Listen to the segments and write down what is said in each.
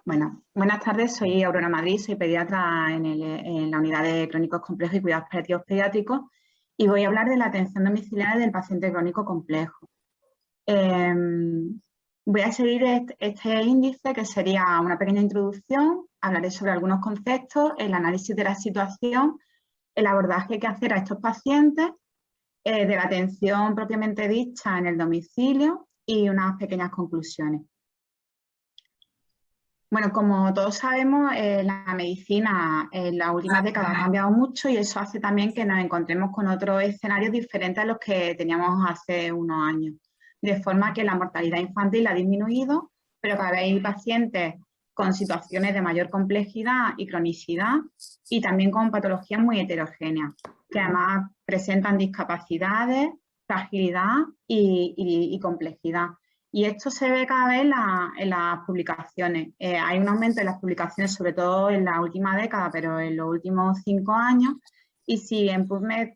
Bueno, buenas tardes, soy Aurora Madrid, soy pediatra en la unidad de crónicos complejos y cuidados paliativos pediátricos y voy a hablar de la atención domiciliaria del paciente crónico complejo. Voy a seguir este índice que sería una pequeña introducción, hablaré sobre algunos conceptos, el análisis de la situación, el abordaje que hacer a estos pacientes, de la atención propiamente dicha en el domicilio y unas pequeñas conclusiones. Bueno, como todos sabemos, la medicina en las últimas décadas ha cambiado mucho y eso hace también que nos encontremos con otros escenarios diferentes a los que teníamos hace unos años. De forma que la mortalidad infantil ha disminuido, pero cada vez hay pacientes con situaciones de mayor complejidad y cronicidad y también con patologías muy heterogéneas, que además presentan discapacidades, fragilidad y complejidad. Y esto se ve cada vez en las publicaciones. Hay un aumento en las publicaciones, sobre todo en la última década, pero en los últimos 5 años. Y si en PubMed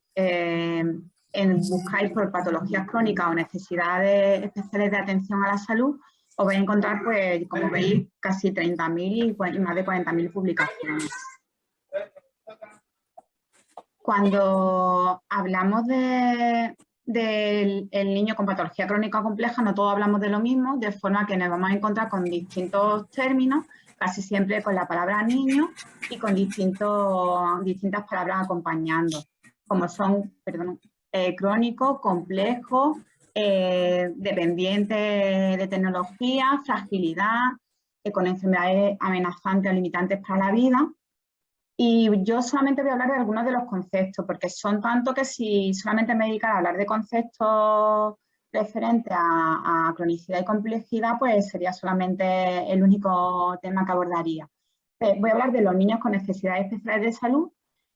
buscáis por patologías crónicas o necesidades especiales de atención a la salud, os vais a encontrar, pues, como veis, casi 30.000 y más de 40.000 publicaciones. Cuando hablamos del niño con patología crónica compleja, no todos hablamos de lo mismo, de forma que nos vamos a encontrar con distintos términos, casi siempre con la palabra niño y con distintas palabras acompañando, como son, crónico, complejo, dependiente de tecnología, fragilidad, con enfermedades amenazantes o limitantes para la vida. Y yo solamente voy a hablar de algunos de los conceptos, porque son tanto que si solamente me dedicara a hablar de conceptos referentes a cronicidad y complejidad, pues sería solamente el único tema que abordaría. Voy a hablar de los niños con necesidades especiales de salud,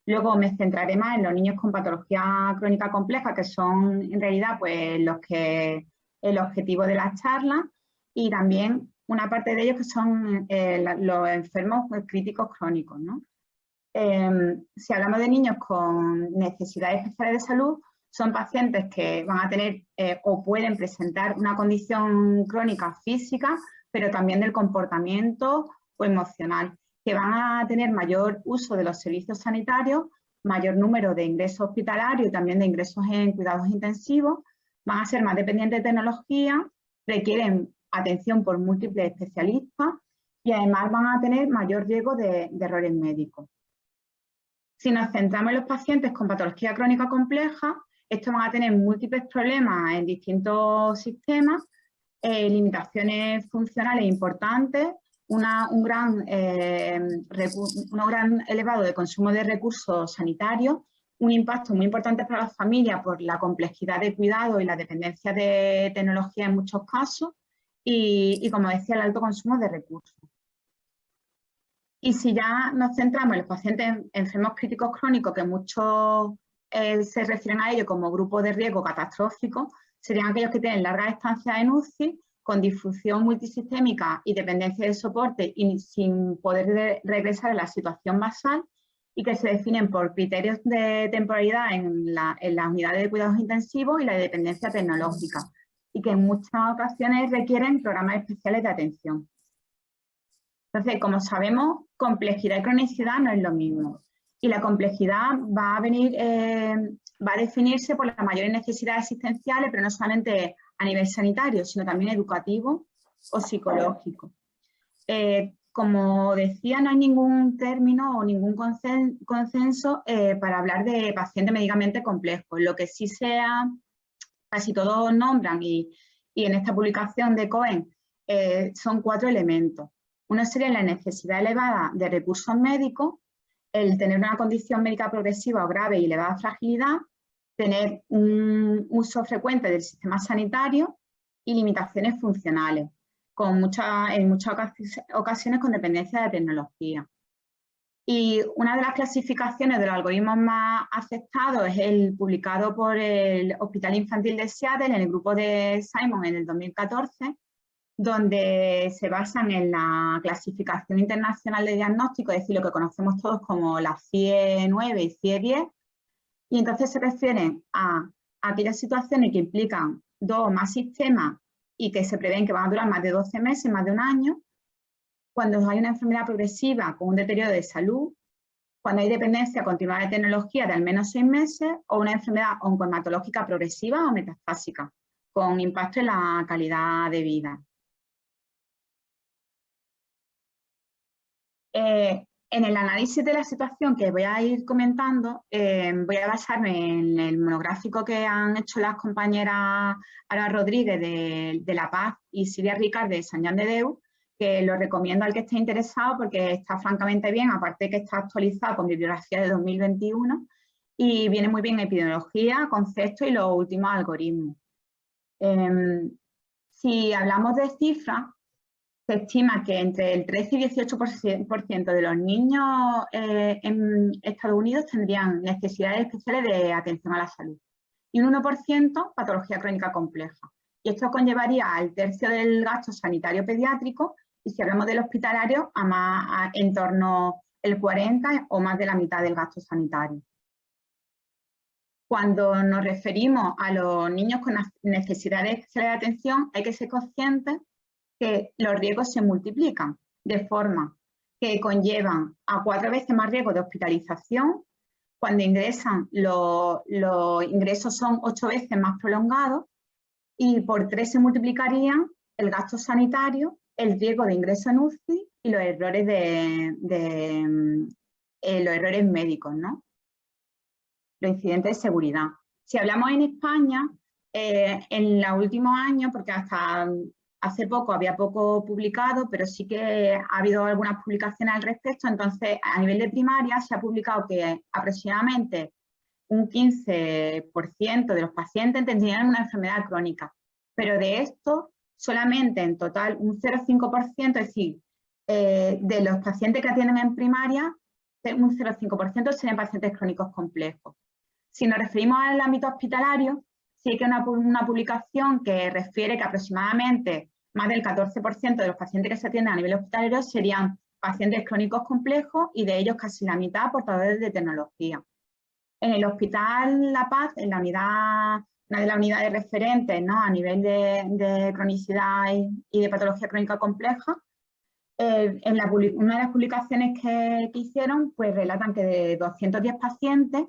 luego me centraré más en los niños con patología crónica compleja, que son en realidad pues el objetivo de la charla, y también una parte de ellos que son los enfermos críticos crónicos, ¿no? Si hablamos de niños con necesidades especiales de salud, son pacientes que van a tener o pueden presentar una condición crónica física, pero también del comportamiento o emocional, que van a tener mayor uso de los servicios sanitarios, mayor número de ingresos hospitalarios y también de ingresos en cuidados intensivos, van a ser más dependientes de tecnología, requieren atención por múltiples especialistas y además van a tener mayor riesgo de errores médicos. Si nos centramos en los pacientes con patología crónica compleja, estos van a tener múltiples problemas en distintos sistemas, limitaciones funcionales importantes, un gran elevado de consumo de recursos sanitarios, un impacto muy importante para las familias por la complejidad de cuidado y la dependencia de tecnología en muchos casos y como decía, el alto consumo de recursos. Y si ya nos centramos en los pacientes enfermos críticos crónicos, que muchos se refieren a ellos como grupo de riesgo catastrófico, serían aquellos que tienen largas estancias en UCI, con disfunción multisistémica y dependencia de soporte y sin poder regresar a la situación basal, y que se definen por criterios de temporalidad en las unidades de cuidados intensivos y la dependencia tecnológica, y que en muchas ocasiones requieren programas especiales de atención. Entonces, como sabemos, complejidad y cronicidad no es lo mismo. Y la complejidad va a definirse por las mayores necesidades asistenciales, pero no solamente a nivel sanitario, sino también educativo o psicológico. Como decía, no hay ningún término o ningún consenso para hablar de pacientes médicamente complejos. Lo que sí casi todos nombran, y en esta publicación de Cohen son 4 elementos. Uno sería la necesidad elevada de recursos médicos, el tener una condición médica progresiva o grave y elevada fragilidad, tener un uso frecuente del sistema sanitario y limitaciones funcionales, en muchas ocasiones con dependencia de tecnología. Y una de las clasificaciones de los algoritmos más aceptados es el publicado por el Hospital Infantil de Seattle en el grupo de Simon en el 2014, donde se basan en la clasificación internacional de diagnóstico, es decir, lo que conocemos todos como la CIE 9 y CIE 10, y entonces se refieren a aquellas situaciones que implican 2 o más sistemas y que se prevén que van a durar más de 12 meses, más de un año, cuando hay una enfermedad progresiva con un deterioro de salud, cuando hay dependencia continuada de tecnología de al menos 6 meses o una enfermedad oncohematológica progresiva o metastásica, con impacto en la calidad de vida. En el análisis de la situación que voy a ir comentando, voy a basarme en el monográfico que han hecho las compañeras Ara Rodríguez de La Paz y Silvia Ricard de Sant Joan de Déu, que lo recomiendo al que esté interesado porque está francamente bien, aparte que está actualizado con bibliografía de 2021 y viene muy bien epidemiología, conceptos y los últimos algoritmos. Si hablamos de cifras, se estima que entre el 13 y 18% de los niños en Estados Unidos tendrían necesidades especiales de atención a la salud y un 1% patología crónica compleja. Y esto conllevaría al tercio del gasto sanitario pediátrico y si hablamos del hospitalario, en torno al 40 o más de la mitad del gasto sanitario. Cuando nos referimos a los niños con necesidades especiales de atención, hay que ser conscientes que los riesgos se multiplican de forma que conllevan a 4 veces más riesgo de hospitalización. Cuando ingresan, los ingresos son 8 veces más prolongados y por 3 se multiplicarían el gasto sanitario, el riesgo de ingreso en UCI y los errores los errores médicos, ¿no? Los incidentes de seguridad. Si hablamos en España, en los últimos años, porque hasta hace poco había poco publicado, pero sí que ha habido algunas publicaciones al respecto, entonces a nivel de primaria se ha publicado que aproximadamente un 15% de los pacientes tendrían una enfermedad crónica, pero de esto solamente en total un 0,5%, es decir, de los pacientes que atienden en primaria, un 0,5% serían pacientes crónicos complejos. Si nos referimos al ámbito hospitalario, sí hay que una publicación que refiere que aproximadamente más del 14% de los pacientes que se atienden a nivel hospitalario serían pacientes crónicos complejos y de ellos casi la mitad portadores de tecnología. En el Hospital La Paz, en la unidad, una de las unidades referentes, ¿no?, a nivel de cronicidad y de patología crónica compleja, una de las publicaciones que hicieron, pues relatan que de 210 pacientes,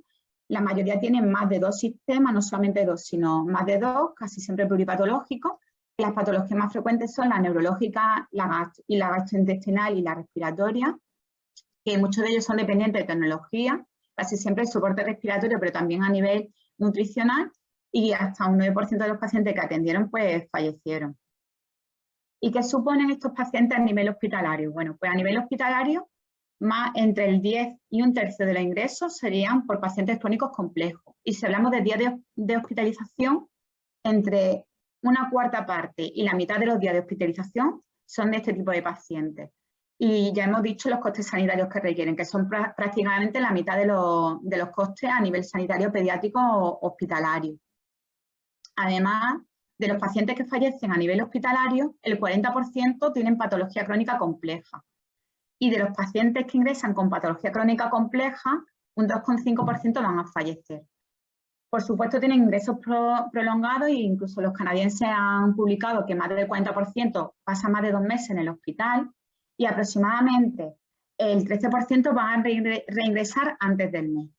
la mayoría tienen más de 2 sistemas, no solamente 2, sino más de 2, casi siempre pluripatológicos. Las patologías más frecuentes son la neurológica, la gastrointestinal y la respiratoria, que muchos de ellos son dependientes de tecnología, casi siempre el soporte respiratorio, pero también a nivel nutricional, y hasta un 9% de los pacientes que atendieron pues fallecieron. ¿Y qué suponen estos pacientes a nivel hospitalario? Bueno, pues a nivel hospitalario, más entre el 10 y un tercio de los ingresos serían por pacientes crónicos complejos. Y si hablamos de días de hospitalización, entre una cuarta parte y la mitad de los días de hospitalización son de este tipo de pacientes. Y ya hemos dicho los costes sanitarios que requieren, que son prácticamente la mitad de los costes a nivel sanitario pediátrico o hospitalario. Además, de los pacientes que fallecen a nivel hospitalario, el 40% tienen patología crónica compleja. Y de los pacientes que ingresan con patología crónica compleja, un 2,5% van a fallecer. Por supuesto, tienen ingresos prolongados e incluso los canadienses han publicado que más del 40% pasa más de 2 meses en el hospital y aproximadamente el 13% van a reingresar antes del mes.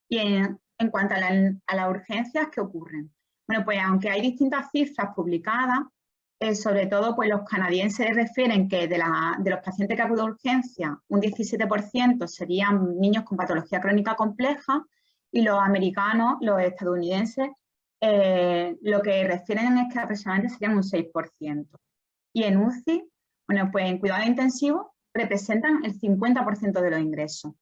Y en cuanto a las urgencias, ¿qué ocurren? Bueno, pues aunque hay distintas cifras publicadas, sobre todo pues los canadienses refieren que de los pacientes que acuden a urgencia, un 17% serían niños con patología crónica compleja y los americanos, los estadounidenses, lo que refieren es que aproximadamente serían un 6%. Y en UCI, bueno, pues en cuidado intensivo representan el 50% de los ingresos.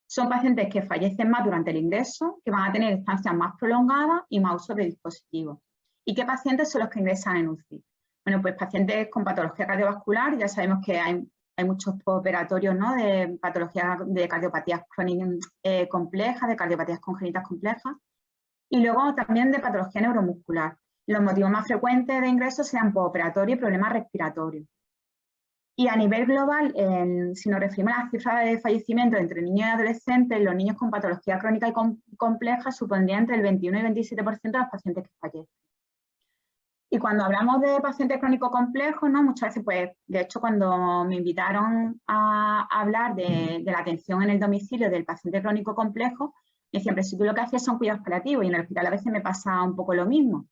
Son pacientes que fallecen más durante el ingreso, que van a tener estancias más prolongadas y más uso de dispositivos. ¿Y qué pacientes son los que ingresan en UCI? Bueno, pues pacientes con patología cardiovascular, ya sabemos que hay muchos postoperatorios, ¿no?, de patologías de cardiopatías crónicas complejas, de cardiopatías congénitas complejas, y luego también de patología neuromuscular. Los motivos más frecuentes de ingreso sean postoperatorio y problemas respiratorios. Y a nivel global, si nos referimos a las cifras de fallecimiento entre niños y adolescentes, los niños con patología crónica y compleja supondrían entre el 21 y 27% de los pacientes que fallecen. Y cuando hablamos de pacientes crónicos complejos, ¿no? Muchas veces, pues, de hecho, cuando me invitaron a hablar de la atención en el domicilio del paciente crónico complejo, me decían, pero si tú lo que haces son cuidados paliativos, y en el hospital a veces me pasa un poco lo mismo.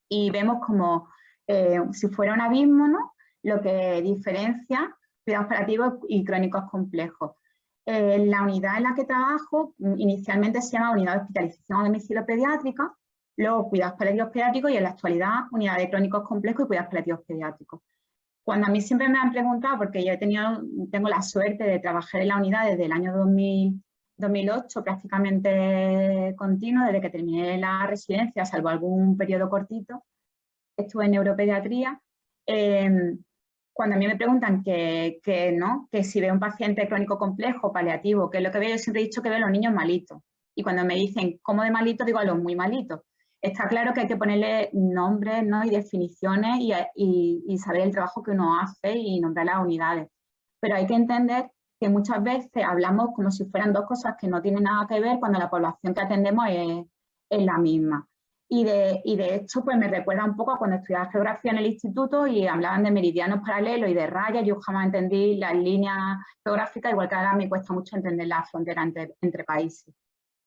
Y vemos como si fuera un abismo, ¿no? Lo que diferencia cuidados paliativos y crónicos complejos. La unidad en la que trabajo inicialmente se llama Unidad de Hospitalización a Domicilio Pediátrica, luego cuidados paliativos pediátricos y en la actualidad unidad de crónicos complejos y cuidados paliativos pediátricos. Cuando a mí siempre me han preguntado, porque yo tengo la suerte de trabajar en la unidad desde el año 2008, prácticamente continuo, desde que terminé la residencia, salvo algún periodo cortito, estuve en neuropediatría. Cuando a mí me preguntan que si veo un paciente crónico complejo, paliativo, ¿qué es lo que veo? Yo siempre he dicho que veo a los niños malitos. Y cuando me dicen cómo de malitos, digo a los muy malitos. Está claro que hay que ponerle nombres, ¿no? Y definiciones y saber el trabajo que uno hace y nombrar las unidades. Pero hay que entender que muchas veces hablamos como si fueran dos cosas que no tienen nada que ver cuando la población que atendemos es la misma. Y de hecho, pues me recuerda un poco a cuando estudiaba geografía en el instituto y hablaban de meridianos paralelos y de rayas. Yo jamás entendí las líneas geográficas, igual que ahora me cuesta mucho entender la frontera entre países.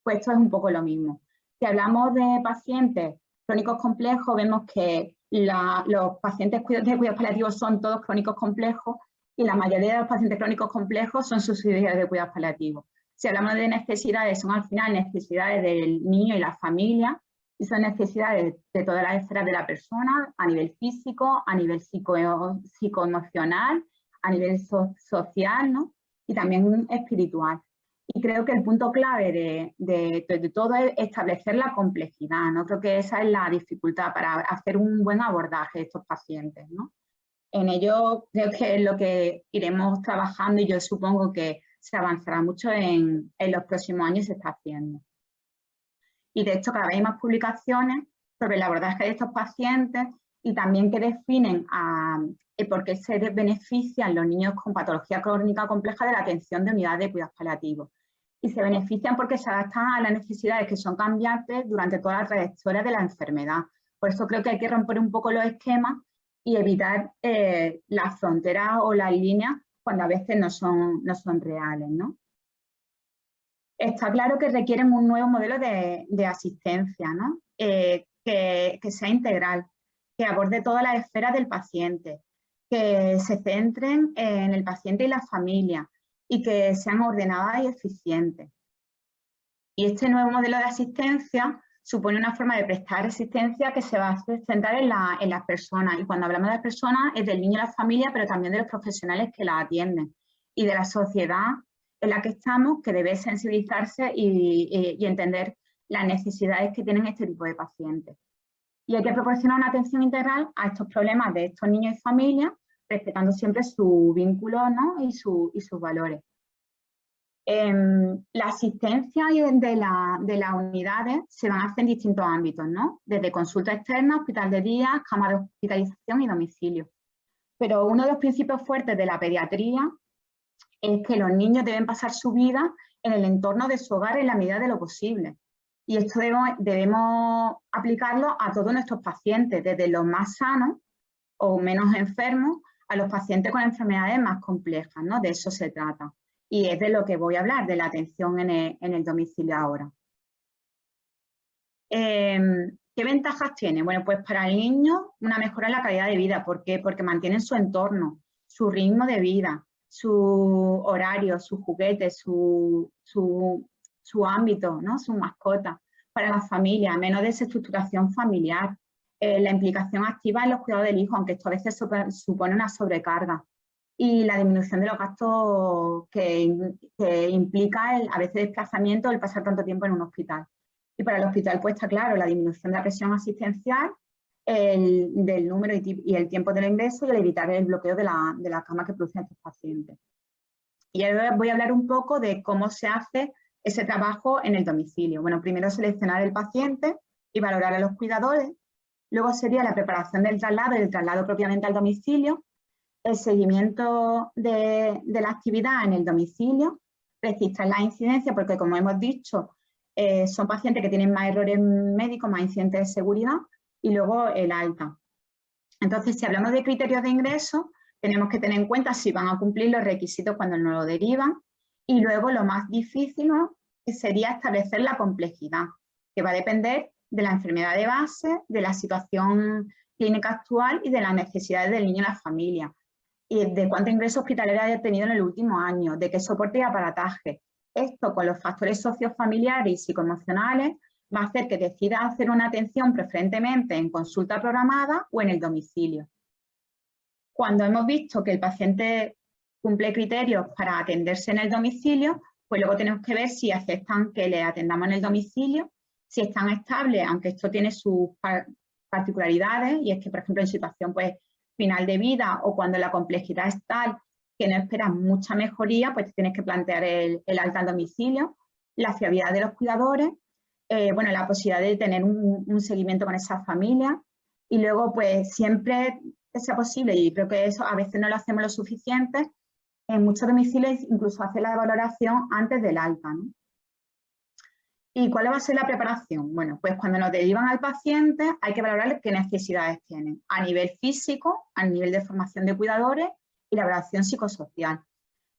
Pues esto es un poco lo mismo. Si hablamos de pacientes crónicos complejos, vemos que los pacientes de cuidados paliativos son todos crónicos complejos y la mayoría de los pacientes crónicos complejos son subsidiarios de cuidados paliativos. Si hablamos de necesidades, son al final necesidades del niño y la familia, y son necesidades de todas las esferas de la persona, a nivel físico, a nivel psicoemocional, a nivel social, ¿no? Y también espiritual. Y creo que el punto clave de todo es establecer la complejidad, ¿no? Creo que esa es la dificultad para hacer un buen abordaje de estos pacientes, ¿no? En ello creo que es lo que iremos trabajando y yo supongo que se avanzará mucho en los próximos años y se está haciendo. Y de hecho cada vez hay más publicaciones sobre el abordaje de estos pacientes y también que definen por qué se benefician los niños con patología crónica compleja de la atención de unidades de cuidados paliativos. Y se benefician porque se adaptan a las necesidades que son cambiantes durante toda la trayectoria de la enfermedad. Por eso creo que hay que romper un poco los esquemas y evitar las fronteras o las líneas cuando a veces no son reales, ¿no? Está claro que requieren un nuevo modelo de asistencia, ¿no? Que sea integral, que aborde todas las esferas del paciente, que se centren en el paciente y la familia y que sean ordenadas y eficientes. Y este nuevo modelo de asistencia supone una forma de prestar asistencia que se va a centrar en las personas. Y cuando hablamos de las personas es del niño y la familia, pero también de los profesionales que la atienden y de la sociedad en la que estamos, que debe sensibilizarse y entender las necesidades que tienen este tipo de pacientes. Y hay que proporcionar una atención integral a estos problemas de estos niños y familias, respetando siempre su vínculo, ¿no? y sus valores. La asistencia de las unidades se van a hacer en distintos ámbitos, ¿no? Desde consulta externa, hospital de día, cama de hospitalización y domicilio. Pero uno de los principios fuertes de la pediatría es que los niños deben pasar su vida en el entorno de su hogar en la medida de lo posible. Y esto debemos aplicarlo a todos nuestros pacientes, desde los más sanos o menos enfermos a los pacientes con enfermedades más complejas, ¿no? De eso se trata. Y es de lo que voy a hablar, de la atención en el domicilio ahora. ¿Qué ventajas tiene? Bueno, pues para el niño una mejora en la calidad de vida. ¿Por qué? Porque mantienen su entorno, su ritmo de vida, su horario, sus juguetes, su ámbito, ¿no? Su mascota. Para la familia, menos desestructuración familiar, la implicación activa en los cuidados del hijo, aunque esto a veces supone una sobrecarga. Y la disminución de los gastos que implica a veces desplazamiento, el pasar tanto tiempo en un hospital. Y para el hospital, pues está claro, la disminución de la presión asistencial, del número y el tiempo del ingreso y el evitar el bloqueo de la cama que producen estos pacientes. Y ahora voy a hablar un poco de cómo se hace ese trabajo en el domicilio. Bueno, primero seleccionar el paciente y valorar a los cuidadores. Luego sería la preparación del traslado y el traslado propiamente al domicilio. El seguimiento de la actividad en el domicilio, registrar la incidencia, porque como hemos dicho, son pacientes que tienen más errores médicos, más incidentes de seguridad, y luego el alta. Entonces, si hablamos de criterios de ingreso, tenemos que tener en cuenta si van a cumplir los requisitos cuando nos lo derivan, y luego lo más difícil, ¿no?, que sería establecer la complejidad, que va a depender de la enfermedad de base, de la situación clínica actual y de las necesidades del niño y la familia, y de cuánto ingreso hospitalario haya tenido en el último año, de qué soporte y aparataje. Esto, con los factores sociofamiliares y psicoemocionales, va a hacer que decida hacer una atención preferentemente en consulta programada o en el domicilio. Cuando hemos visto que el paciente cumple criterios para atenderse en el domicilio, pues luego tenemos que ver si aceptan que le atendamos en el domicilio, si están estables, aunque esto tiene sus particularidades, y es que, por ejemplo, en situación pues, final de vida o cuando la complejidad es tal que no esperas mucha mejoría, pues tienes que plantear el alta al domicilio, la fiabilidad de los cuidadores, bueno, la posibilidad de tener un seguimiento con esa familia, y luego pues siempre que sea posible, y creo que eso a veces no lo hacemos lo suficiente, en muchos domicilios incluso hacer la valoración antes del alta, ¿no? ¿Y cuál va a ser la preparación? Bueno, pues cuando nos derivan al paciente hay que valorar qué necesidades tienen a nivel físico, a nivel de formación de cuidadores y la valoración psicosocial.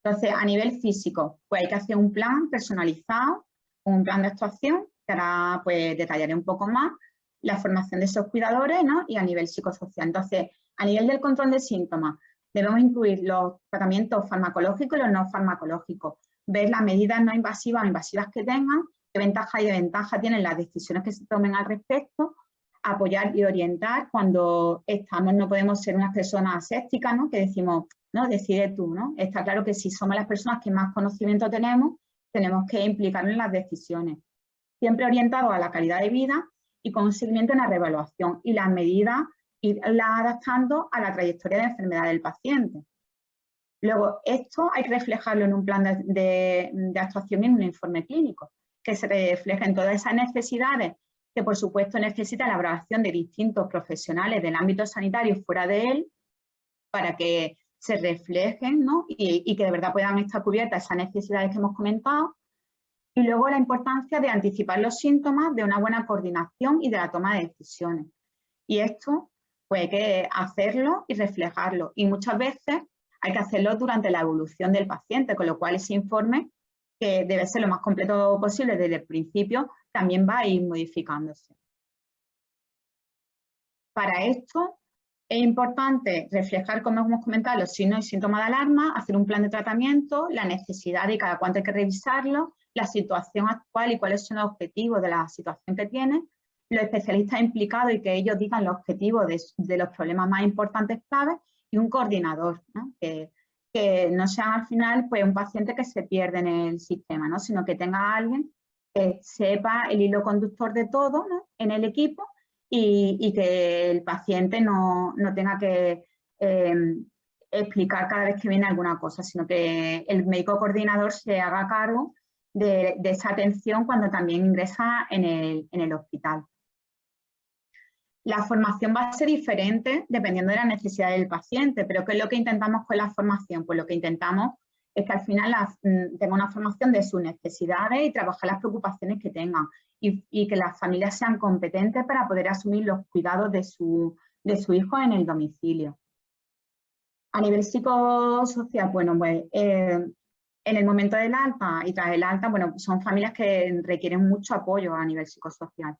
Entonces, a nivel físico, pues hay que hacer un plan personalizado, un plan de actuación, que ahora pues detallaré un poco más, la formación de esos cuidadores, ¿no?, y a nivel psicosocial. Entonces, a nivel del control de síntomas, debemos incluir los tratamientos farmacológicos y los no farmacológicos, ver las medidas no invasivas o invasivas que tengan, qué ventaja y desventaja tienen las decisiones que se tomen al respecto, apoyar y orientar cuando estamos, no podemos ser unas personas asépticas, ¿no?, que decimos, ¿no?, decide tú, ¿no? Está claro que si somos las personas que más conocimiento tenemos que implicarnos en las decisiones. Siempre orientado a la calidad de vida y con un seguimiento en la reevaluación y las medidas irlas adaptando a la trayectoria de enfermedad del paciente. Luego, esto hay que reflejarlo en un plan de actuación y en un informe clínico, que se reflejen todas esas necesidades que, por supuesto, necesita la evaluación de distintos profesionales del ámbito sanitario y fuera de él, para que se reflejen, ¿no?, y que de verdad puedan estar cubiertas esas necesidades que hemos comentado. Y luego la importancia de anticipar los síntomas, de una buena coordinación y de la toma de decisiones. Y esto pues hay que hacerlo y reflejarlo. Y muchas veces hay que hacerlo durante la evolución del paciente, con lo cual ese informe, que debe ser lo más completo posible desde el principio, también va a ir modificándose. Para esto es importante reflejar, como hemos comentado, los signos y síntomas de alarma, hacer un plan de tratamiento, la necesidad de cada cuánto hay que revisarlo, la situación actual y cuáles son los objetivos de la situación que tiene, los especialistas implicados y que ellos digan los objetivos de los problemas más importantes claves, y un coordinador, ¿no?, que no sea al final pues, un paciente que se pierde en el sistema, ¿no?, sino que tenga a alguien que sepa el hilo conductor de todo, ¿no?, en el equipo, y que el paciente no tenga que explicar cada vez que viene alguna cosa, sino que el médico coordinador se haga cargo de esa atención cuando también ingresa en el hospital. La formación va a ser diferente dependiendo de la necesidad del paciente, pero ¿qué es lo que intentamos con la formación? Pues lo que intentamos es que al final tenga una formación de sus necesidades y trabajar las preocupaciones que tengan, y que las familias sean competentes para poder asumir los cuidados de su hijo en el domicilio. A nivel psicosocial, bueno, pues en el momento del alta y tras el alta, bueno, son familias que requieren mucho apoyo a nivel psicosocial.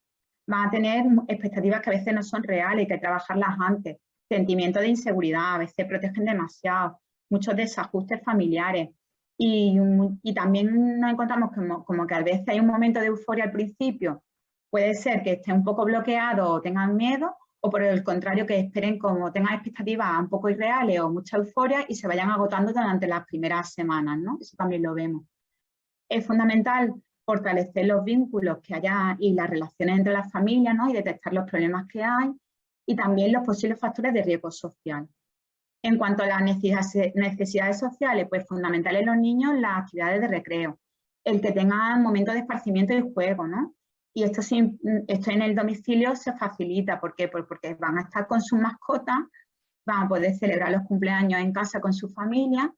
Van a tener expectativas que a veces no son reales, hay que trabajarlas antes, sentimientos de inseguridad, a veces protegen demasiado, muchos desajustes familiares, y también nos encontramos como que a veces hay un momento de euforia al principio, puede ser que estén un poco bloqueados o tengan miedo, o por el contrario que esperen, como tengan expectativas un poco irreales o mucha euforia, y se vayan agotando durante las primeras semanas, ¿no? Eso también lo vemos. Es fundamental fortalecer los vínculos que haya y las relaciones entre las familias, ¿no?, y detectar los problemas que hay, y también los posibles factores de riesgo social. En cuanto a las necesidades sociales, pues fundamental en los niños las actividades de recreo, el que tengan momentos de esparcimiento y juego, ¿no? Y esto en el domicilio se facilita. ¿Por qué? Pues porque van a estar con sus mascotas, van a poder celebrar los cumpleaños en casa con su familia,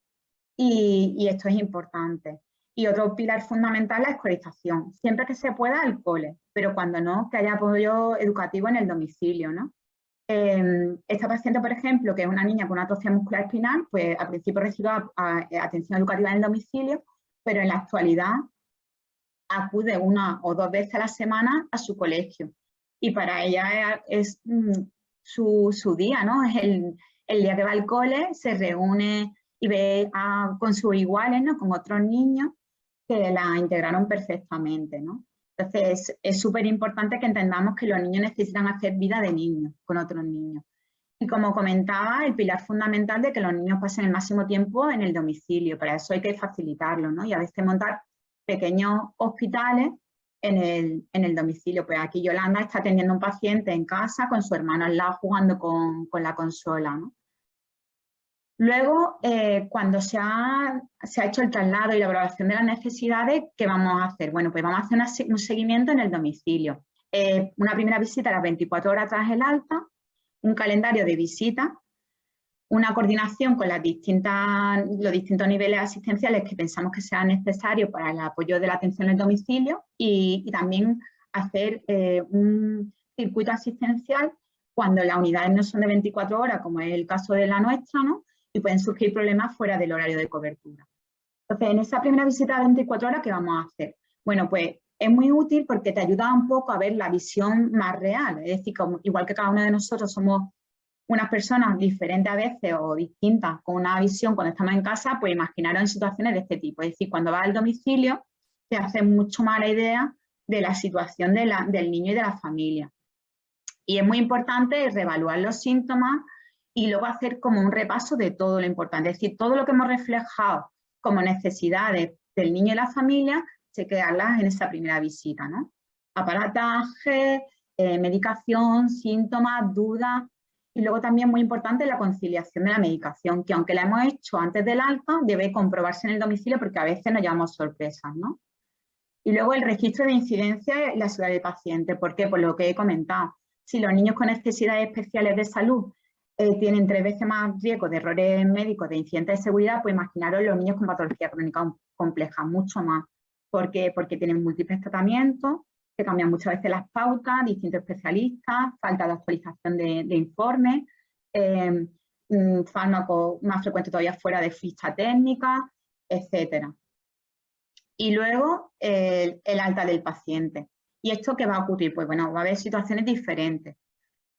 y esto es importante. Y otro pilar fundamental, la escolarización. Siempre que se pueda, al cole, pero cuando no, que haya apoyo educativo en el domicilio, ¿no? Esta paciente, por ejemplo, que es una niña con una atrofia muscular espinal, pues al principio recibió atención educativa en el domicilio, pero en la actualidad acude 1 o 2 veces a la semana a su colegio. Y para ella es su día, ¿no? Es el día que va al cole, se reúne y ve con sus iguales, ¿no? Con otros niños que la integraron perfectamente, ¿no? Entonces, es súper importante que entendamos que los niños necesitan hacer vida de niños con otros niños. Y como comentaba, el pilar fundamental de que los niños pasen el máximo tiempo en el domicilio. Para eso hay que facilitarlo, ¿no? Y a veces montar pequeños hospitales en el domicilio. Pues aquí Yolanda está atendiendo a un paciente en casa con su hermano al lado jugando con la consola, ¿no? Luego, cuando se ha hecho el traslado y la valoración de las necesidades, ¿qué vamos a hacer? Bueno, pues vamos a hacer un seguimiento en el domicilio. Una primera visita a las 24 horas tras el alta, un calendario de visitas, una coordinación con los distintos niveles asistenciales que pensamos que sean necesarios para el apoyo de la atención en el domicilio y también hacer un circuito asistencial cuando las unidades no son de 24 horas, como es el caso de la nuestra, ¿no? Y pueden surgir problemas fuera del horario de cobertura. Entonces, en esa primera visita de 24 horas, ¿qué vamos a hacer? Bueno, pues es muy útil porque te ayuda un poco a ver la visión más real. Es decir, igual que cada uno de nosotros somos unas personas diferentes a veces o distintas con una visión cuando estamos en casa, pues imaginaros en situaciones de este tipo. Es decir, cuando vas al domicilio te hace mucho más la idea de la situación del niño y de la familia. Y es muy importante reevaluar los síntomas y luego hacer como un repaso de todo lo importante. Es decir, todo lo que hemos reflejado como necesidades del niño y la familia, chequearlas en esa primera visita, ¿no? Aparataje, medicación, síntomas, dudas. Y luego también muy importante la conciliación de la medicación, que aunque la hemos hecho antes del alta, debe comprobarse en el domicilio porque a veces nos llevamos sorpresas, ¿no? Y luego el registro de incidencia y la seguridad del paciente. ¿Por qué? Por lo que he comentado. Si los niños con necesidades especiales de salud tienen 3 veces más riesgo de errores médicos, de incidentes de seguridad, pues imaginaros los niños con patología crónica compleja, mucho más. ¿Por qué? Porque tienen múltiples tratamientos, que cambian muchas veces las pautas, distintos especialistas, falta de actualización de informes, fármacos más frecuentes todavía fuera de ficha técnica, etcétera. Y luego el alta del paciente. ¿Y esto qué va a ocurrir? Pues bueno, va a haber situaciones diferentes.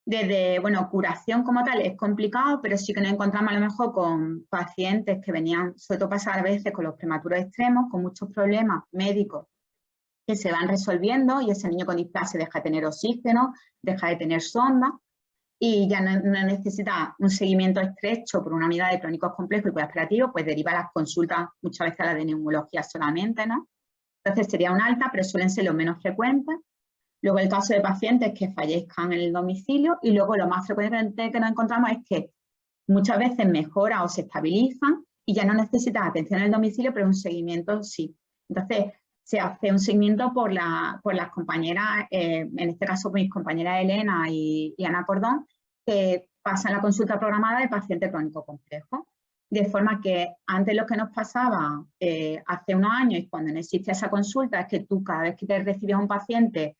Desde, bueno, curación como tal es complicado, pero sí que nos encontramos a lo mejor con pacientes que venían, sobre todo pasar a veces con los prematuros extremos, con muchos problemas médicos que se van resolviendo y ese niño con displasia deja de tener oxígeno, deja de tener sonda y ya no necesita un seguimiento estrecho por una unidad de crónicos complejos y cuidados paliativos, pues deriva las consultas muchas veces a la de neumología solamente, ¿no? Entonces sería un alta, pero suelen ser los menos frecuentes. Luego el caso de pacientes que fallezcan en el domicilio y luego lo más frecuente que nos encontramos es que muchas veces mejora o se estabilizan y ya no necesitan atención en el domicilio, pero un seguimiento sí. Entonces se hace un seguimiento por las compañeras, en este caso mis compañeras Elena y Ana Cordón, que pasan la consulta programada del paciente crónico complejo. De forma que antes lo que nos pasaba hace unos años y cuando no existía esa consulta es que tú cada vez que te recibías un paciente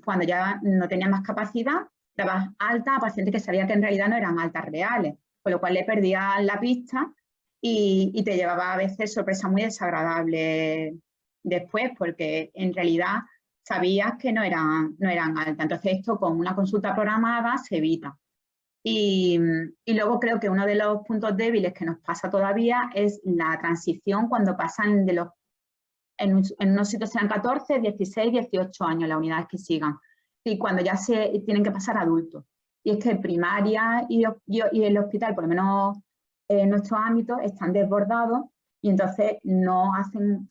cuando ya no tenía más capacidad, dabas alta a pacientes que sabía que en realidad no eran altas reales, con lo cual le perdías la pista y te llevaba a veces sorpresas muy desagradables después, porque en realidad sabías que no eran altas. Entonces esto con una consulta programada se evita. Y luego creo que uno de los puntos débiles que nos pasa todavía es la transición cuando pasan de los en unos sitios serán 14, 16, 18 años las unidades que sigan. Y cuando ya se tienen que pasar a adultos. Y es que primaria y el hospital, por lo menos en nuestro ámbito, están desbordados y entonces no hacen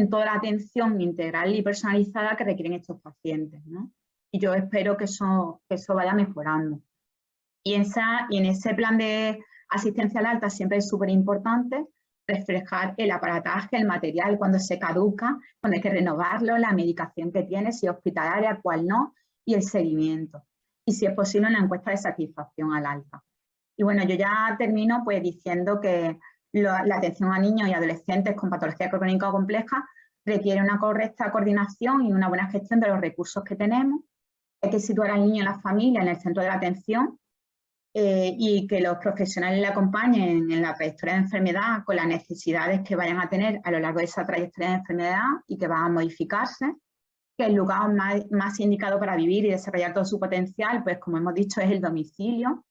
toda la atención integral y personalizada que requieren estos pacientes, ¿no? Y yo espero que eso vaya mejorando. Y en ese plan de asistencia al alta siempre es súper importante reflejar el aparataje, el material, cuando se caduca, cuando hay que renovarlo, la medicación que tiene, si es hospitalaria, cuál no, y el seguimiento. Y si es posible, una encuesta de satisfacción al alta. Y bueno, yo ya termino pues diciendo que la atención a niños y adolescentes con patología crónica compleja requiere una correcta coordinación y una buena gestión de los recursos que tenemos, Hay que situar al niño y a la familia en el centro de la atención y que los profesionales le acompañen en la trayectoria de enfermedad con las necesidades que vayan a tener a lo largo de esa trayectoria de enfermedad y que van a modificarse, que el lugar más indicado para vivir y desarrollar todo su potencial, pues como hemos dicho, es el domicilio,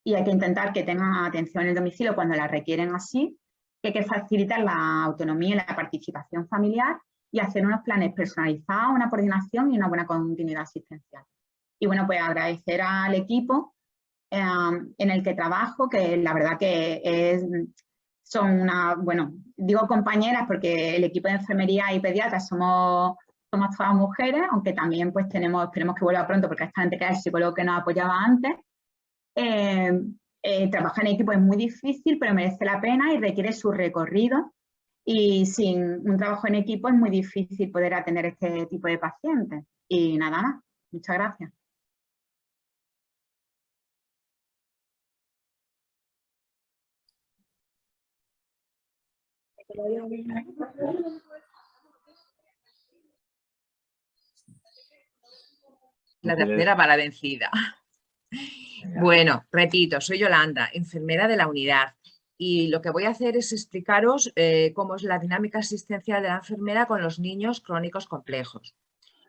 y hay que intentar que tengan atención en el domicilio cuando la requieren así, que hay que facilitar la autonomía y la participación familiar y hacer unos planes personalizados, una coordinación y una buena continuidad asistencial. Y bueno, pues agradecer al equipo en el que trabajo, que la verdad que son bueno, digo compañeras porque el equipo de enfermería y pediatras somos todas mujeres, aunque también pues esperemos que vuelva pronto porque esta gente que es el psicólogo que nos apoyaba antes. Trabajar en equipo es muy difícil, pero merece la pena y requiere su recorrido. Y sin un trabajo en equipo es muy difícil poder atender este tipo de pacientes. Y nada más. Muchas gracias. La tercera va la vencida. Bueno, repito, soy Yolanda, enfermera de la unidad. Y lo que voy a hacer es explicaros cómo es la dinámica asistencial de la enfermera con los niños crónicos complejos.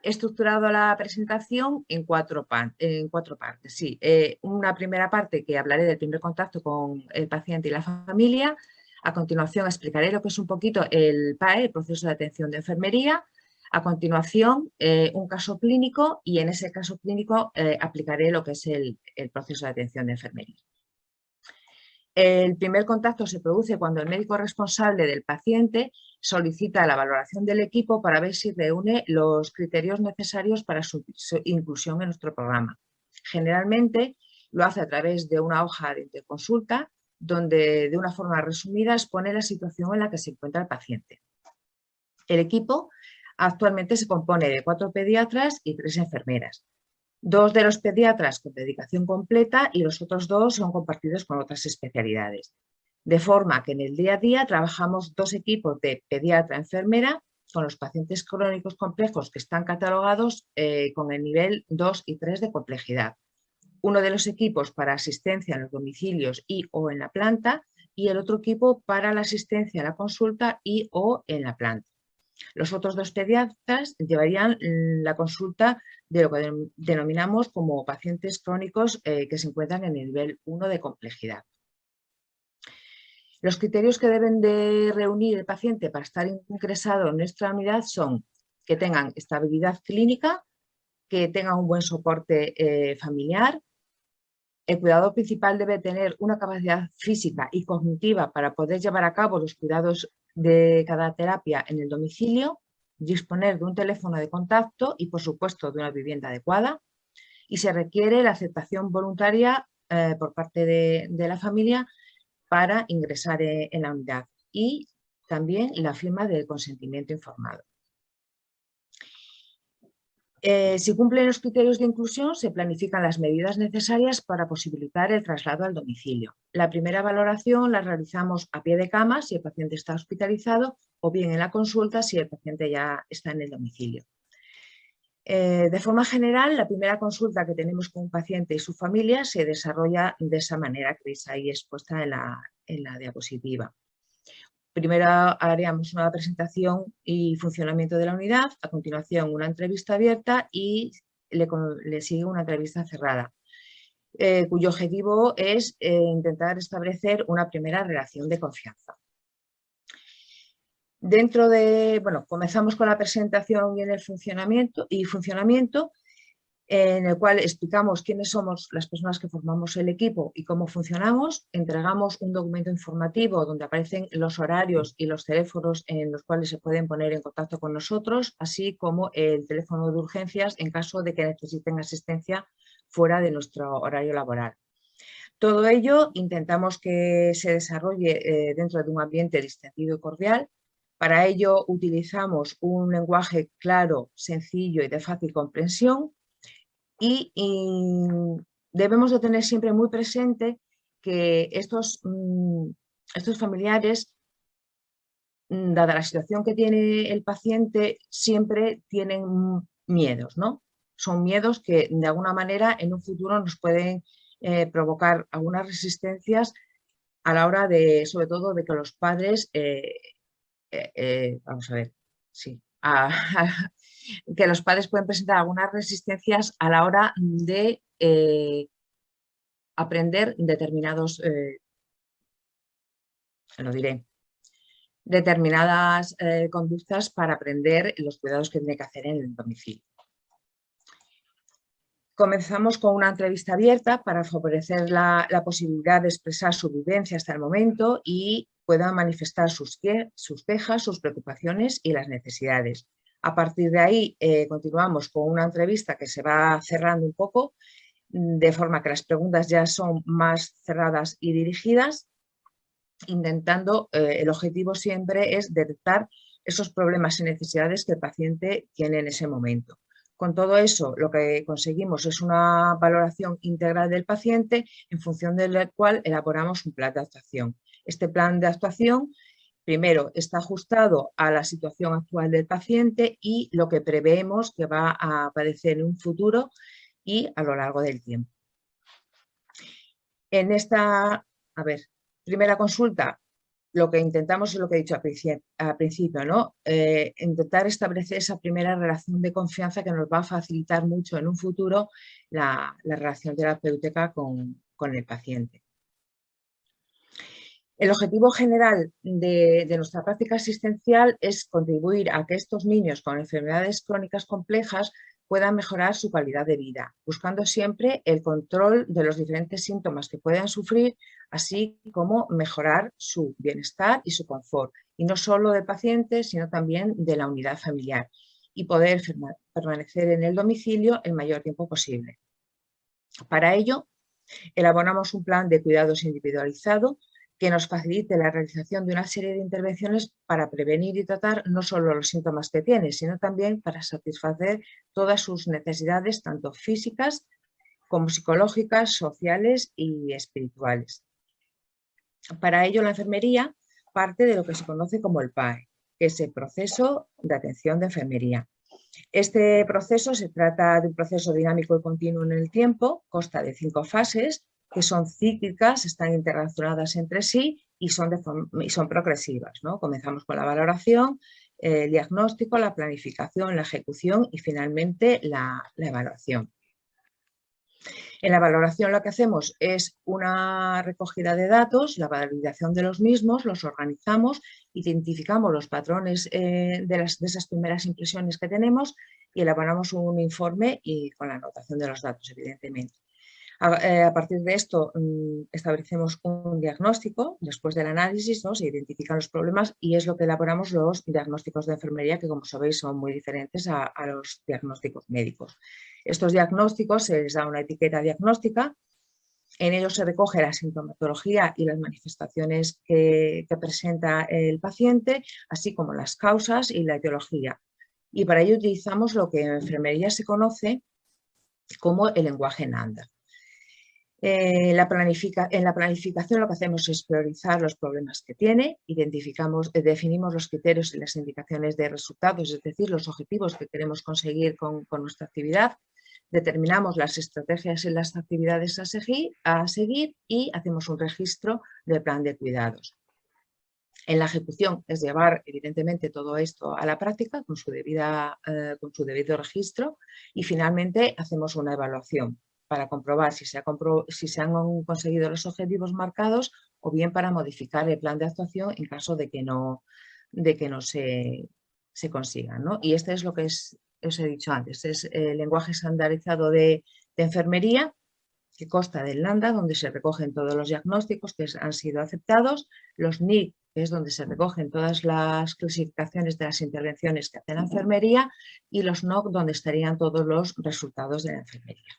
He estructurado la presentación en cuatro partes. Sí, una primera parte que hablaré del primer contacto con el paciente y la familia. A continuación explicaré lo que es un poquito el PAE, el proceso de atención de enfermería. A continuación, un caso clínico y en ese caso clínico aplicaré lo que es el proceso de atención de enfermería. El primer contacto se produce cuando el médico responsable del paciente solicita la valoración del equipo para ver si reúne los criterios necesarios para su inclusión en nuestro programa. Generalmente lo hace a través de una hoja de interconsulta donde de una forma resumida expone la situación en la que se encuentra el paciente. El equipo actualmente se compone de 4 pediatras y 3 enfermeras. 2 de los pediatras con dedicación completa y los otros 2 son compartidos con otras especialidades. De forma que en el día a día trabajamos 2 equipos de pediatra-enfermera con los pacientes crónicos complejos que están catalogados con el nivel 2 y 3 de complejidad. Uno de los equipos para asistencia en los domicilios y o en la planta y el otro equipo para la asistencia a la consulta y o en la planta. Los otros 2 pediatras llevarían la consulta de lo que denominamos como pacientes crónicos que se encuentran en el nivel 1 de complejidad. Los criterios que deben de reunir el paciente para estar ingresado en nuestra unidad son que tengan estabilidad clínica, que tengan un buen soporte familiar. El cuidador principal debe tener una capacidad física y cognitiva para poder llevar a cabo los cuidados de cada terapia en el domicilio, disponer de un teléfono de contacto y, por supuesto, de una vivienda adecuada. Y se requiere la aceptación voluntaria por parte de la familia para ingresar en la unidad y también la firma del consentimiento informado. Si cumplen los criterios de inclusión, se planifican las medidas necesarias para posibilitar el traslado al domicilio. La primera valoración la realizamos a pie de cama si el paciente está hospitalizado o bien en la consulta si el paciente ya está en el domicilio. De forma general, la primera consulta que tenemos con un paciente y su familia se desarrolla de esa manera que veis ahí expuesta en la diapositiva. Primero haríamos una presentación y funcionamiento de la unidad, a continuación una entrevista abierta y le sigue una entrevista cerrada, cuyo objetivo es intentar establecer una primera relación de confianza. Comenzamos con la presentación y en el funcionamiento, en el cual explicamos quiénes somos las personas que formamos el equipo y cómo funcionamos. Entregamos un documento informativo donde aparecen los horarios y los teléfonos en los cuales se pueden poner en contacto con nosotros, así como el teléfono de urgencias en caso de que necesiten asistencia fuera de nuestro horario laboral. Todo ello intentamos que se desarrolle dentro de un ambiente distendido y cordial. Para ello utilizamos un lenguaje claro, sencillo y de fácil comprensión. Y debemos de tener siempre muy presente que estos familiares, dada la situación que tiene el paciente, siempre tienen miedos, ¿no? son miedos que de alguna manera en un futuro nos pueden provocar algunas resistencias a la hora de, sobre todo, de que los padres, vamos a ver, sí, que los padres pueden presentar algunas resistencias a la hora de aprender determinados, lo diré, determinadas conductas para aprender los cuidados que tiene que hacer en el domicilio. Comenzamos con una entrevista abierta para favorecer la posibilidad de expresar su vivencia hasta el momento y puedan manifestar sus quejas, sus preocupaciones y las necesidades. A partir de ahí continuamos con una entrevista que se va cerrando un poco, de forma que las preguntas ya son más cerradas y dirigidas, intentando, el objetivo siempre es detectar esos problemas y necesidades que el paciente tiene en ese momento. Con todo eso, lo que conseguimos es una valoración integral del paciente, en función del cual elaboramos un plan de actuación. Este plan de actuación, primero, está ajustado a la situación actual del paciente y lo que preveemos que va a aparecer en un futuro y a lo largo del tiempo. En esta, primera consulta, lo que intentamos es lo que he dicho al principio, ¿no? Intentar establecer esa primera relación de confianza que nos va a facilitar mucho en un futuro la relación terapéutica con el paciente. El objetivo general de nuestra práctica asistencial es contribuir a que estos niños con enfermedades crónicas complejas puedan mejorar su calidad de vida, buscando siempre el control de los diferentes síntomas que puedan sufrir, así como mejorar su bienestar y su confort, y no solo del paciente, sino también de la unidad familiar, y poder permanecer en el domicilio el mayor tiempo posible. Para ello, elaboramos un plan de cuidados individualizado que nos facilite la realización de una serie de intervenciones para prevenir y tratar no solo los síntomas que tiene, sino también para satisfacer todas sus necesidades, tanto físicas como psicológicas, sociales y espirituales. Para ello, la enfermería parte de lo que se conoce como el PAE, que es el proceso de atención de enfermería. Este proceso se trata de un proceso dinámico y continuo en el tiempo, consta de 5 fases, que son cíclicas, están interrelacionadas entre sí y son progresivas, ¿no? Comenzamos con la valoración, el diagnóstico, la planificación, la ejecución y finalmente la evaluación. En la valoración lo que hacemos es una recogida de datos, la validación de los mismos, los organizamos, identificamos los patrones de esas primeras impresiones que tenemos y elaboramos un informe y con la anotación de los datos, evidentemente. A partir de esto establecemos un diagnóstico, después del análisis, ¿no? Se identifican los problemas y es lo que elaboramos los diagnósticos de enfermería, que como sabéis son muy diferentes a los diagnósticos médicos. Estos diagnósticos se les da una etiqueta diagnóstica, en ellos se recoge la sintomatología y las manifestaciones que presenta el paciente, así como las causas y la etiología. Y para ello utilizamos lo que en enfermería se conoce como el lenguaje NANDA. En la planificación lo que hacemos es priorizar los problemas que tiene, definimos los criterios y las indicaciones de resultados, es decir, los objetivos que queremos conseguir con nuestra actividad, determinamos las estrategias y las actividades a seguir y hacemos un registro del plan de cuidados. En la ejecución es llevar, evidentemente, todo esto a la práctica con su debido registro y finalmente hacemos una evaluación para comprobar si se han conseguido los objetivos marcados o bien para modificar el plan de actuación en caso de que no se consigan, ¿no? Y este es lo que os he dicho antes, es el lenguaje estandarizado de enfermería, que consta del NANDA, donde se recogen todos los diagnósticos que han sido aceptados, los NIC, que es donde se recogen todas las clasificaciones de las intervenciones que hace la enfermería, y los NOC, donde estarían todos los resultados de la enfermería.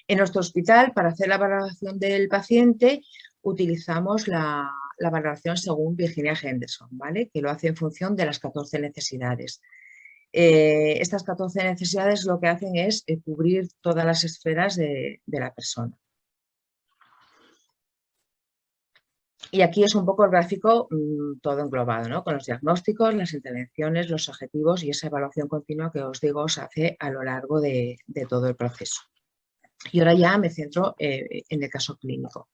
En nuestro hospital, para hacer la valoración del paciente, utilizamos la valoración según Virginia Henderson, ¿vale? Que lo hace en función de las 14 necesidades. Estas 14 necesidades lo que hacen es cubrir todas las esferas de la persona. Y aquí es un poco el gráfico todo englobado, ¿no? Con los diagnósticos, las intervenciones, los objetivos y esa evaluación continua que os digo se hace a lo largo de todo el proceso. Y ahora ya me centro en el caso clínico.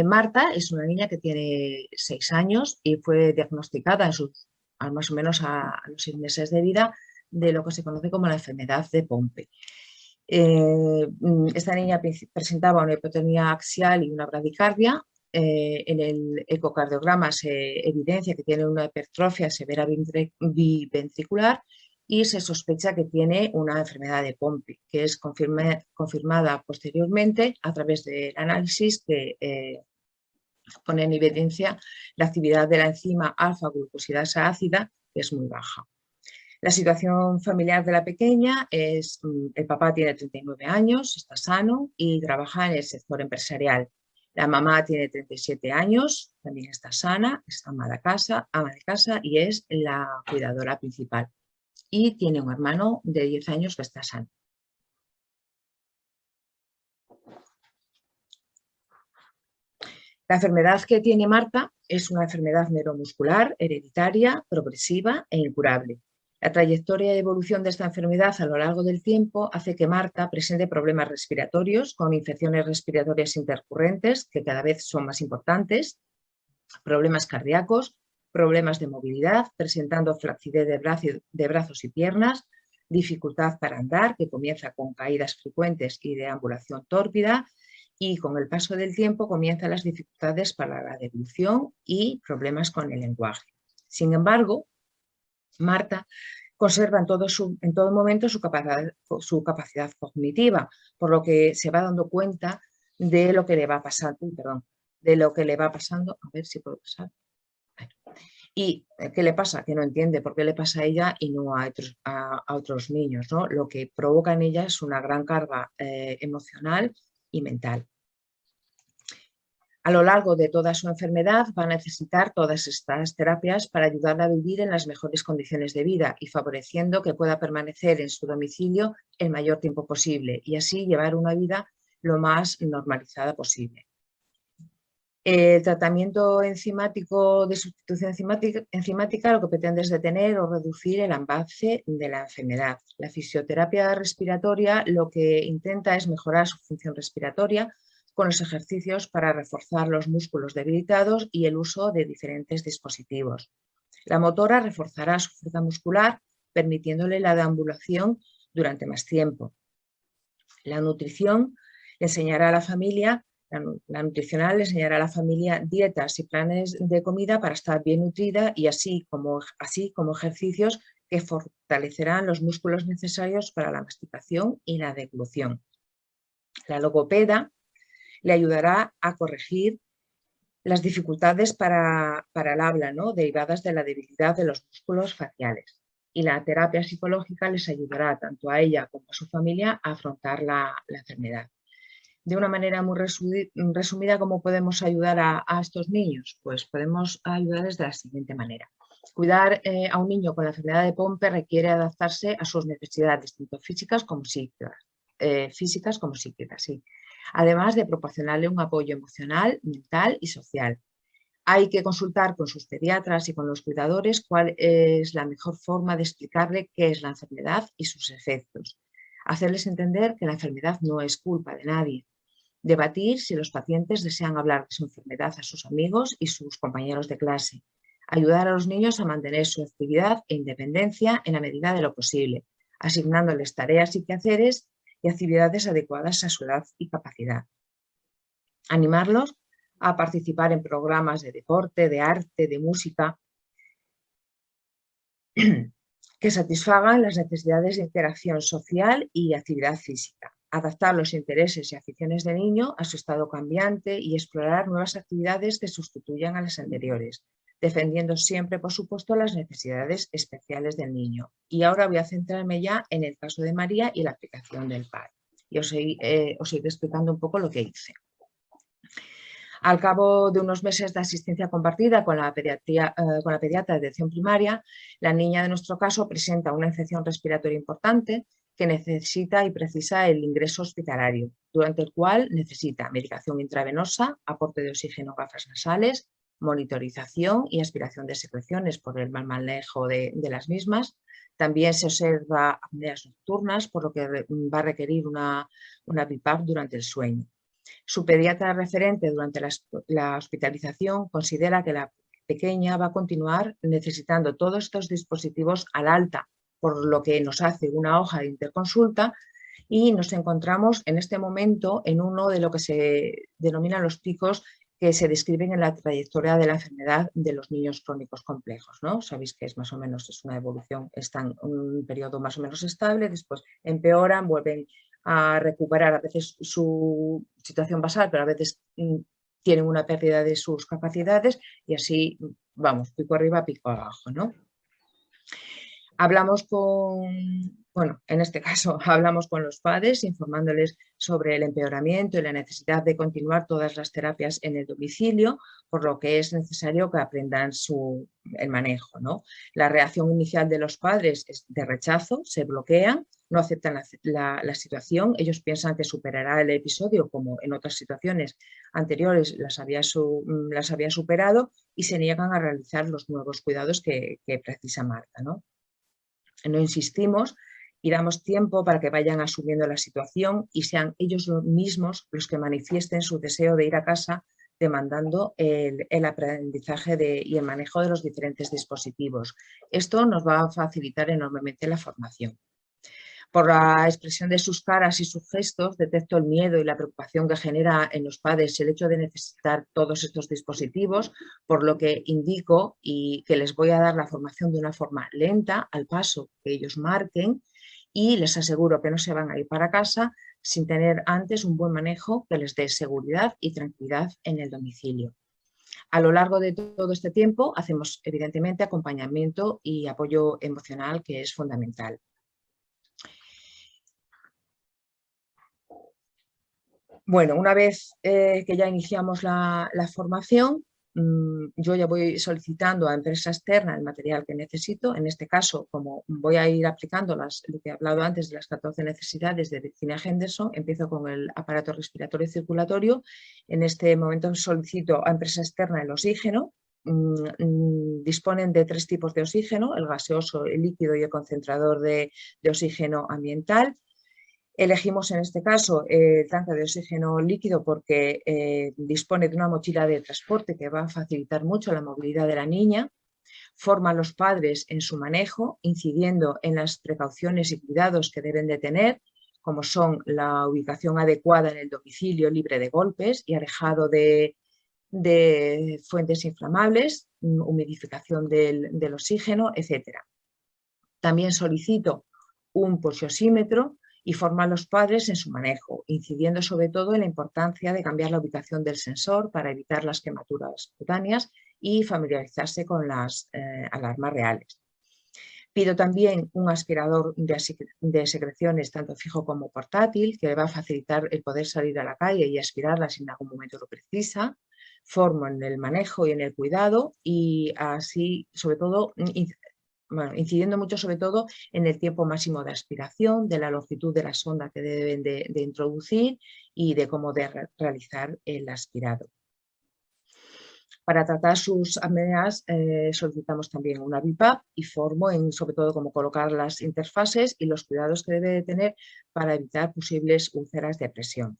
Marta es una niña que tiene 6 años y fue diagnosticada más o menos a los 6 meses de vida de lo que se conoce como la enfermedad de Pompe. Esta niña presentaba una hipotonía axial y una bradicardia. En el ecocardiograma se evidencia que tiene una hipertrofia severa biventricular y se sospecha que tiene una enfermedad de Pompe, que es confirmada posteriormente a través del análisis que pone en evidencia la actividad de la enzima alfa-glucosidasa ácida, que es muy baja. La situación familiar de la pequeña es, el papá tiene 39 años, está sano y trabaja en el sector empresarial. La mamá tiene 37 años, también está sana, es ama de casa y es la cuidadora principal. Y tiene un hermano de 10 años que está sano. La enfermedad que tiene Marta es una enfermedad neuromuscular, hereditaria, progresiva e incurable. La trayectoria y evolución de esta enfermedad a lo largo del tiempo hace que Marta presente problemas respiratorios con infecciones respiratorias intercurrentes, que cada vez son más importantes, problemas cardíacos, problemas de movilidad, presentando flacidez de brazos y piernas, dificultad para andar, que comienza con caídas frecuentes y deambulación tórpida, y con el paso del tiempo comienzan las dificultades para la deglución y problemas con el lenguaje. Sin embargo, Marta conserva en todo momento su capacidad cognitiva, por lo que se va dando cuenta de lo que le va pasando, a ver si puedo pasar. ¿Y qué le pasa? Que no entiende por qué le pasa a ella y no a otros niños, ¿no? Lo que provoca en ella es una gran carga emocional y mental. A lo largo de toda su enfermedad va a necesitar todas estas terapias para ayudarla a vivir en las mejores condiciones de vida y favoreciendo que pueda permanecer en su domicilio el mayor tiempo posible y así llevar una vida lo más normalizada posible. El tratamiento enzimático de sustitución enzimática lo que pretende es detener o reducir el avance de la enfermedad. La fisioterapia respiratoria lo que intenta es mejorar su función respiratoria con los ejercicios para reforzar los músculos debilitados y el uso de diferentes dispositivos. La motora reforzará su fuerza muscular, permitiéndole la deambulación durante más tiempo. La nutrición enseñará a la familia, la nutricional le enseñará a la familia dietas y planes de comida para estar bien nutrida y así como ejercicios que fortalecerán los músculos necesarios para la masticación y la deglución. La logopeda le ayudará a corregir las dificultades para el habla, ¿no? Derivadas de la debilidad de los músculos faciales. Y la terapia psicológica les ayudará tanto a ella como a su familia a afrontar la enfermedad. De una manera muy resumida, ¿cómo podemos ayudar a estos niños? Pues podemos ayudarles de la siguiente manera. Cuidar a un niño con la enfermedad de Pompe requiere adaptarse a sus necesidades, tanto físicas como psíquicas. Sí. Además de proporcionarle un apoyo emocional, mental y social. Hay que consultar con sus pediatras y con los cuidadores cuál es la mejor forma de explicarle qué es la enfermedad y sus efectos. Hacerles entender que la enfermedad no es culpa de nadie. Debatir si los pacientes desean hablar de su enfermedad a sus amigos y sus compañeros de clase. Ayudar a los niños a mantener su actividad e independencia en la medida de lo posible, asignándoles tareas y quehaceres y actividades adecuadas a su edad y capacidad. Animarlos a participar en programas de deporte, de arte, de música, que satisfagan las necesidades de interacción social y actividad física. Adaptar los intereses y aficiones del niño a su estado cambiante y explorar nuevas actividades que sustituyan a las anteriores, defendiendo siempre, por supuesto, las necesidades especiales del niño. Y ahora voy a centrarme ya en el caso de María y la aplicación del PAE. Y os iré explicando un poco lo que hice. Al cabo de unos meses de asistencia compartida con la pediatra de atención primaria, la niña de nuestro caso presenta una infección respiratoria importante que necesita y precisa el ingreso hospitalario, durante el cual necesita medicación intravenosa, aporte de oxígeno, gafas nasales, monitorización y aspiración de secreciones por el mal manejo de las mismas. También se observa apneas nocturnas, por lo que va a requerir una BiPAP durante el sueño. Su pediatra referente durante la hospitalización considera que la pequeña va a continuar necesitando todos estos dispositivos al alta, por lo que nos hace una hoja de interconsulta y nos encontramos en este momento en uno de lo que se denominan los picos que se describen en la trayectoria de la enfermedad de los niños crónicos complejos, ¿no? Sabéis que es más o menos es una evolución, están en un periodo más o menos estable, después empeoran, vuelven a recuperar a veces su situación basal, pero a veces tienen una pérdida de sus capacidades y así vamos, pico arriba, pico abajo, ¿no? Hablamos en este caso hablamos con los padres informándoles sobre el empeoramiento y la necesidad de continuar todas las terapias en el domicilio, por lo que es necesario que aprendan el manejo, ¿no? La reacción inicial de los padres es de rechazo, se bloquean, no aceptan la situación, ellos piensan que superará el episodio como en otras situaciones anteriores las había superado y se niegan a realizar los nuevos cuidados que precisa Marta, ¿no? No insistimos y damos tiempo para que vayan asumiendo la situación y sean ellos mismos los que manifiesten su deseo de ir a casa demandando el aprendizaje y el manejo de los diferentes dispositivos. Esto nos va a facilitar enormemente la formación. Por la expresión de sus caras y sus gestos, detecto el miedo y la preocupación que genera en los padres el hecho de necesitar todos estos dispositivos, por lo que indico y que les voy a dar la formación de una forma lenta, al paso que ellos marquen, y les aseguro que no se van a ir para casa sin tener antes un buen manejo que les dé seguridad y tranquilidad en el domicilio. A lo largo de todo este tiempo hacemos evidentemente acompañamiento y apoyo emocional, que es fundamental. Bueno, una vez que ya iniciamos la formación, yo ya voy solicitando a empresa externa el material que necesito. En este caso, como voy a ir aplicando lo que he hablado antes de las 14 necesidades de Virginia Henderson, empiezo con el aparato respiratorio y circulatorio. En este momento solicito a empresa externa el oxígeno. Disponen de 3 tipos de oxígeno, el gaseoso, el líquido y el concentrador de oxígeno ambiental. Elegimos en este caso el tanque de oxígeno líquido porque dispone de una mochila de transporte que va a facilitar mucho la movilidad de la niña. Forma a los padres en su manejo, incidiendo en las precauciones y cuidados que deben de tener, como son la ubicación adecuada en el domicilio libre de golpes y alejado de fuentes inflamables, humidificación del oxígeno, etc. También solicito un pulsiosímetro y forma a los padres en su manejo, incidiendo sobre todo en la importancia de cambiar la ubicación del sensor para evitar las quemaduras cutáneas y familiarizarse con las alarmas reales. Pido también un aspirador de secreciones tanto fijo como portátil, que va a facilitar el poder salir a la calle y aspirarla si en algún momento lo precisa. Formo en el manejo y en el cuidado y así, sobre todo, incidiendo mucho sobre todo en el tiempo máximo de aspiración, de la longitud de la sonda que deben de introducir y de cómo realizar el aspirado. Para tratar sus apneas solicitamos también una BiPAP y formo en sobre todo cómo colocar las interfaces y los cuidados que debe de tener para evitar posibles úlceras de presión.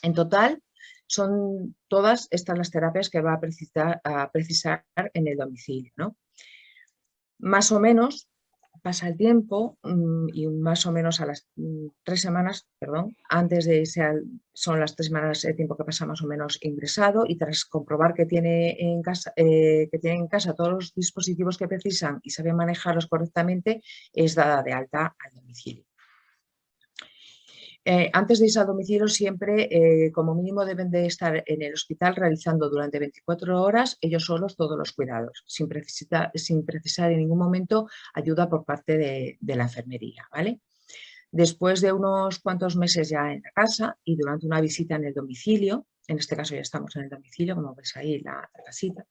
En total, son todas estas las terapias que va a precisar en el domicilio, ¿no? Más o menos pasa el tiempo y más o menos a las 3 semanas, antes de irse son las 3 semanas de tiempo que pasa más o menos ingresado, y tras comprobar que tiene en casa todos los dispositivos que precisan y sabe manejarlos correctamente, es dada de alta al domicilio. Antes de irse al domicilio siempre, como mínimo, deben de estar en el hospital realizando durante 24 horas ellos solos todos los cuidados, sin precisar en ningún momento ayuda por parte de la enfermería, ¿vale? Después de unos cuantos meses ya en la casa y durante una visita en el domicilio, en este caso ya estamos en el domicilio, como ves ahí la casita,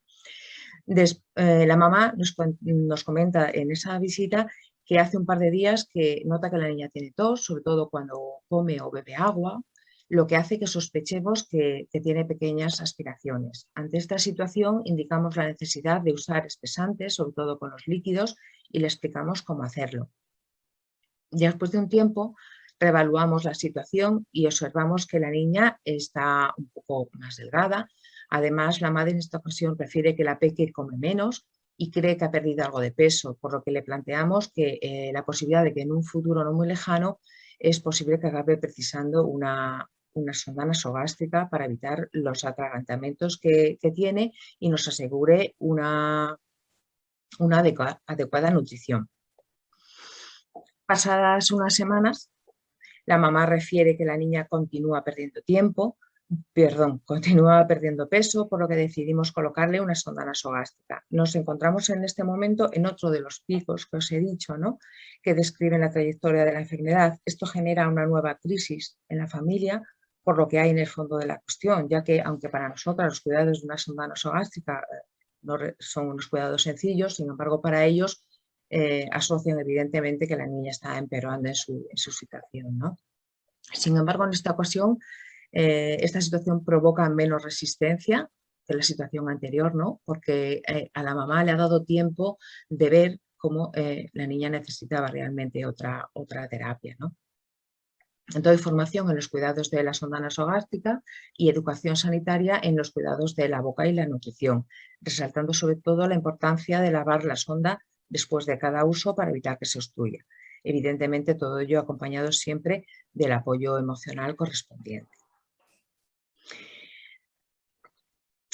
la mamá nos comenta en esa visita que hace un par de días que nota que la niña tiene tos, sobre todo cuando come o bebe agua, lo que hace que sospechemos que tiene pequeñas aspiraciones. Ante esta situación indicamos la necesidad de usar espesantes, sobre todo con los líquidos, y le explicamos cómo hacerlo. Ya después de un tiempo reevaluamos la situación y observamos que la niña está un poco más delgada. Además, la madre en esta ocasión prefiere que la peque come menos y cree que ha perdido algo de peso, por lo que le planteamos que la posibilidad de que en un futuro no muy lejano es posible que acabe precisando una sonda nasogástrica para evitar los atragantamientos que tiene y nos asegure una adecuada nutrición. Pasadas unas semanas, la mamá refiere que la niña continúa perdiendo peso, por lo que decidimos colocarle una sonda nasogástrica. Nos encontramos en este momento en otro de los picos que os he dicho, ¿no?, que describen la trayectoria de la enfermedad. Esto genera una nueva crisis en la familia, por lo que hay en el fondo de la cuestión, ya que aunque para nosotros los cuidados de una sonda nasogástrica no son unos cuidados sencillos, sin embargo para ellos asocian evidentemente que la niña está empeorando en su situación, ¿no? Sin embargo, en esta ocasión, esta situación provoca menos resistencia que la situación anterior, ¿no?, porque a la mamá le ha dado tiempo de ver cómo la niña necesitaba realmente otra terapia, ¿no? Entonces, formación en los cuidados de la sonda nasogástrica y educación sanitaria en los cuidados de la boca y la nutrición, resaltando sobre todo la importancia de lavar la sonda después de cada uso para evitar que se obstruya. Evidentemente, todo ello acompañado siempre del apoyo emocional correspondiente.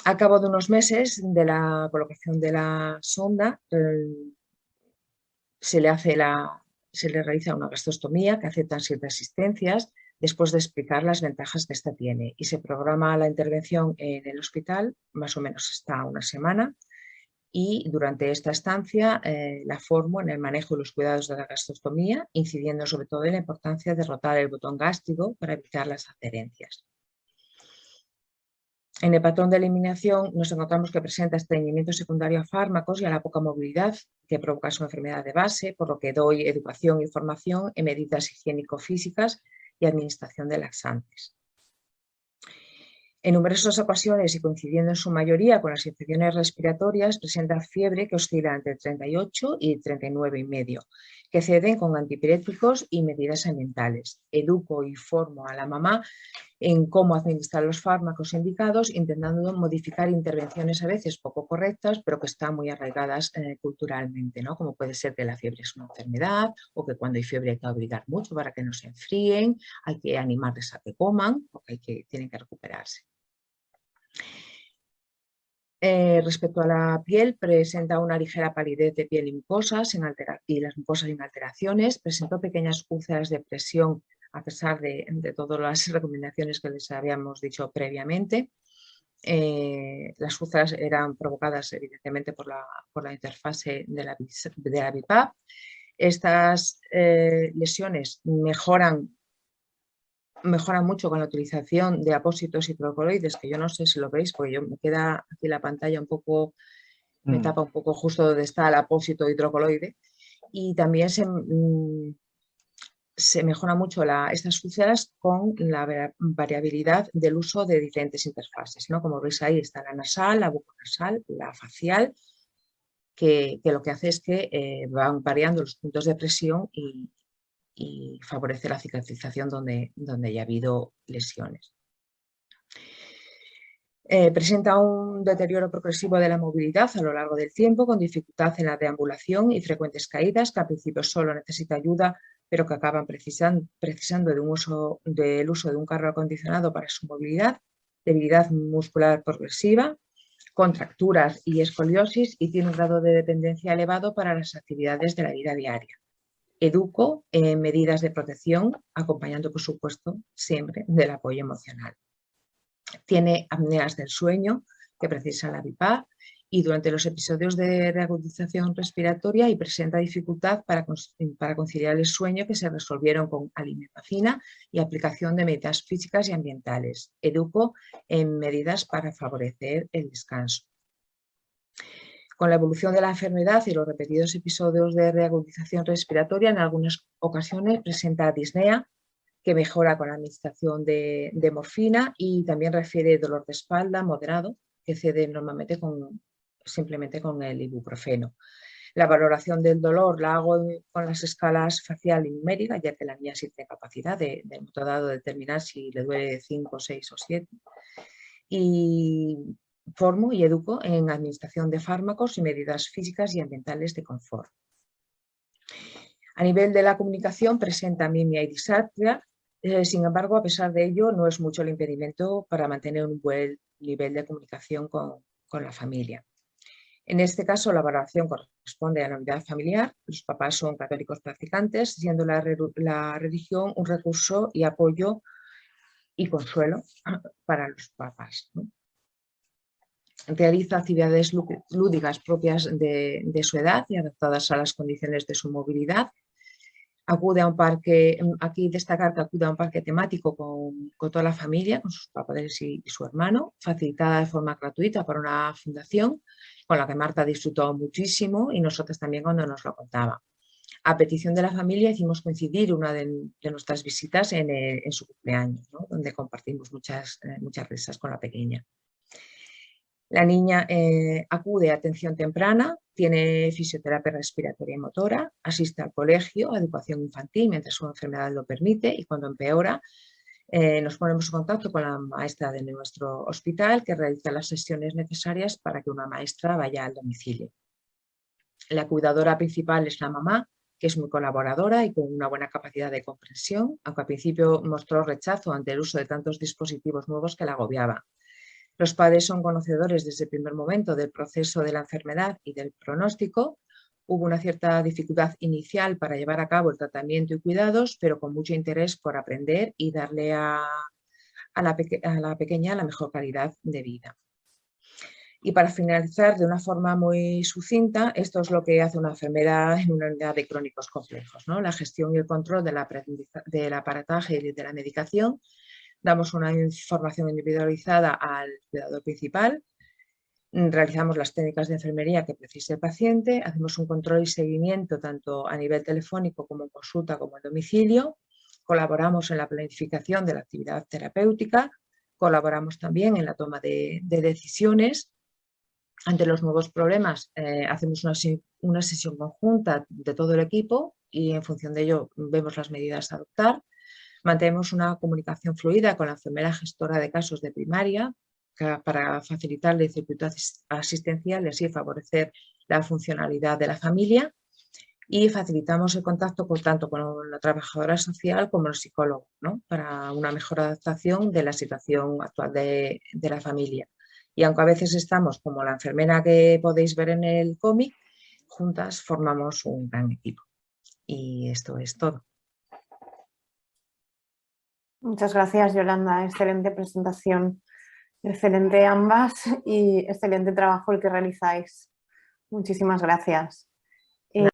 Al cabo de unos meses de la colocación de la sonda, se le realiza una gastrostomía que aceptan sin resistencias, después de explicar las ventajas que esta tiene, y se programa la intervención en el hospital, más o menos hasta una semana, y durante esta estancia la formo en el manejo y los cuidados de la gastrostomía, incidiendo sobre todo en la importancia de rotar el botón gástrico para evitar las adherencias. En el patrón de eliminación nos encontramos que presenta estreñimiento secundario a fármacos y a la poca movilidad que provoca su enfermedad de base, por lo que doy educación y formación en medidas higiénico-físicas y administración de laxantes. En numerosas ocasiones y coincidiendo en su mayoría con las infecciones respiratorias, presenta fiebre que oscila entre 38 y 39,5, que ceden con antipiréticos y medidas ambientales. Educo y formo a la mamá en cómo administrar los fármacos indicados, intentando modificar intervenciones a veces poco correctas, pero que están muy arraigadas culturalmente, ¿no?, como puede ser que la fiebre es una enfermedad o que cuando hay fiebre hay que obligar mucho para que no se enfríen, hay que animarles a que coman porque tienen que recuperarse. Respecto a la piel, presenta una ligera palidez de piel y mucosas y las mucosas sin alteraciones. Presentó pequeñas úlceras de presión a pesar de todas las recomendaciones que les habíamos dicho previamente. Las úlceras eran provocadas evidentemente por la interfase de la BiPAP. Estas lesiones mejoran mucho con la utilización de apósitos hidrocoloides, que yo no sé si lo veis, porque me queda aquí la pantalla un poco, me tapa un poco justo donde está el apósito hidrocoloide, y también se mejora mucho estas úlceras con la variabilidad del uso de diferentes interfases, ¿no? Como veis ahí está la nasal, la buconasal, la facial, que lo que hace es que van variando los puntos de presión y favorece la cicatrización donde ya ha habido lesiones. Presenta un deterioro progresivo de la movilidad a lo largo del tiempo, con dificultad en la deambulación y frecuentes caídas, que al principio solo necesita ayuda, pero que acaban precisando del uso de un carro acondicionado para su movilidad, debilidad muscular progresiva, contracturas y escoliosis, y tiene un grado de dependencia elevado para las actividades de la vida diaria. Educo en medidas de protección, acompañando, por supuesto, siempre del apoyo emocional. Tiene apneas del sueño que precisa la BiPAP y durante los episodios de reagudización respiratoria y presenta dificultad para conciliar el sueño, que se resolvieron con alimentación y aplicación de medidas físicas y ambientales. Educo en medidas para favorecer el descanso. Con la evolución de la enfermedad y los repetidos episodios de reagudización respiratoria, en algunas ocasiones presenta disnea, que mejora con la administración de morfina, y también refiere dolor de espalda moderado, que cede normalmente simplemente con el ibuprofeno. La valoración del dolor la hago con las escalas facial y numérica, ya que la niña sí tiene capacidad de momento dado determinar si le duele 5, 6 o 7. Y formo y educo en administración de fármacos y medidas físicas y ambientales de confort. A nivel de la comunicación presenta mimia y disartria, sin embargo, a pesar de ello, no es mucho el impedimento para mantener un buen nivel de comunicación con la familia. En este caso, la valoración corresponde a la unidad familiar. Los papás son católicos practicantes, siendo la religión un recurso y apoyo y consuelo para los papás, ¿no? Realiza actividades lúdicas propias de su edad y adaptadas a las condiciones de su movilidad. Acude a un parque, aquí destacar que acude a un parque temático con toda la familia, con sus padres y su hermano, facilitada de forma gratuita por una fundación con la que Marta disfrutó muchísimo y nosotros también cuando nos lo contaba. A petición de la familia hicimos coincidir una de nuestras visitas en su cumpleaños, ¿no? Donde compartimos muchas risas con la pequeña. La niña acude a atención temprana, tiene fisioterapia respiratoria y motora, asiste al colegio, a educación infantil mientras su enfermedad lo permite, y cuando empeora nos ponemos en contacto con la maestra de nuestro hospital, que realiza las sesiones necesarias para que una maestra vaya al domicilio. La cuidadora principal es la mamá, que es muy colaboradora y con una buena capacidad de comprensión, aunque al principio mostró rechazo ante el uso de tantos dispositivos nuevos que la agobiaba. Los padres son conocedores desde el primer momento del proceso de la enfermedad y del pronóstico. Hubo una cierta dificultad inicial para llevar a cabo el tratamiento y cuidados, pero con mucho interés por aprender y darle a la pequeña la mejor calidad de vida. Y para finalizar, de una forma muy sucinta, esto es lo que hace una enfermera en una unidad de crónicos complejos, ¿no? La gestión y el control del aparataje y de la medicación. Damos una información individualizada al cuidador principal, realizamos las técnicas de enfermería que precise el paciente, hacemos un control y seguimiento tanto a nivel telefónico como en consulta como en domicilio, colaboramos en la planificación de la actividad terapéutica, colaboramos también en la toma de decisiones. Ante los nuevos problemas hacemos una sesión conjunta de todo el equipo y en función de ello vemos las medidas a adoptar. Mantenemos una comunicación fluida con la enfermera gestora de casos de primaria para facilitar el circuito asistencial y así favorecer la funcionalidad de la familia, y facilitamos el contacto tanto con la trabajadora social como el psicólogo, ¿no? Para una mejor adaptación de la situación actual de la familia. Y aunque a veces estamos como la enfermera que podéis ver en el cómic, juntas formamos un gran equipo. Y esto es todo. Muchas gracias, Yolanda. Excelente presentación. Excelente ambas y excelente trabajo el que realizáis. Muchísimas gracias.